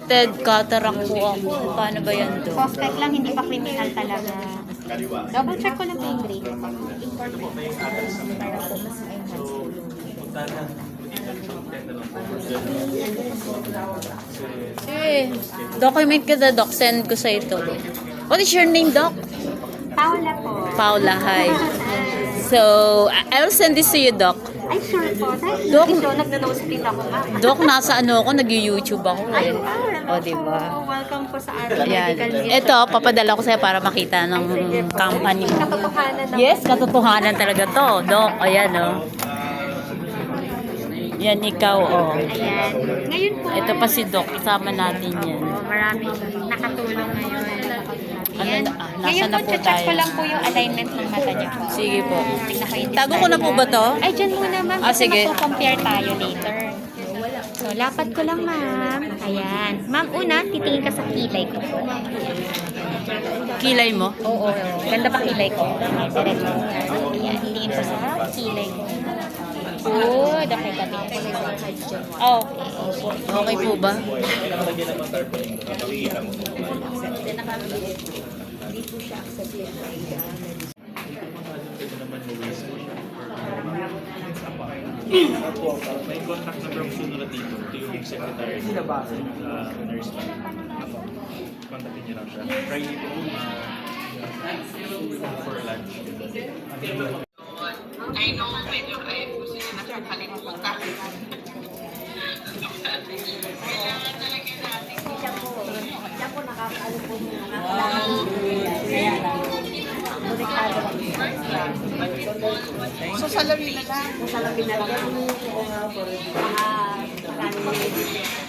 Suspected cataract po ako. Paano ba yan to? Suspect lang, hindi pa criminal talaga. Double check ko lang po yung grade. Document ka na, Doc. Send ko sa ito. What is your name, Doc? Paula po. Paula, hi. So, I will send this to you, Doc. Ay, sure po. Dahil Doc. ito, nagna-nose speed ako, ma'am. Doc, nasa ano ako, nag-YouTube ako Ay, eh. hello O, diba? po. Welcome po sa ating Ayan. medical visit. Ito, papadala ko sa'yo para makita ng company mo. Katotohanan na. Yes, katotohanan talaga to. Doc, ayan oh. Yan ikaw oh. Ayan. Ngayon po. Ito pa si Doc, isama natin yan. Maraming nakatulong ngayon. Ano, Ayan. nasa Ngayon na po, po check tayo? ko lang po yung alignment ng mata niyo po. Sige po. Tignan ko yung Tago ko na po ba to? Ay, dyan muna, ma'am. Ah, Kasi sige. magpo-compare tayo later. So, lapat ko lang, ma'am. Ayan. Ma'am, una, titingin ka sa kilay ko. Kilay mo? Oo. Ganda pa kilay ko. Diretso. Ayan. Tingin ko sa kilay ko. Good. Okay, tabi. Oh. Okay po ba? May contact number ang sinulat dito. Ito yung secretary nurse. Kontakin niyo lang siya. Friday po for lunch. I know medyo ay gusto niya nakakalimutan. Kailangan talaga natin. Siya po nakakaano po muna. So salamin na lang. Salamin na lang. Oo nga po. Marami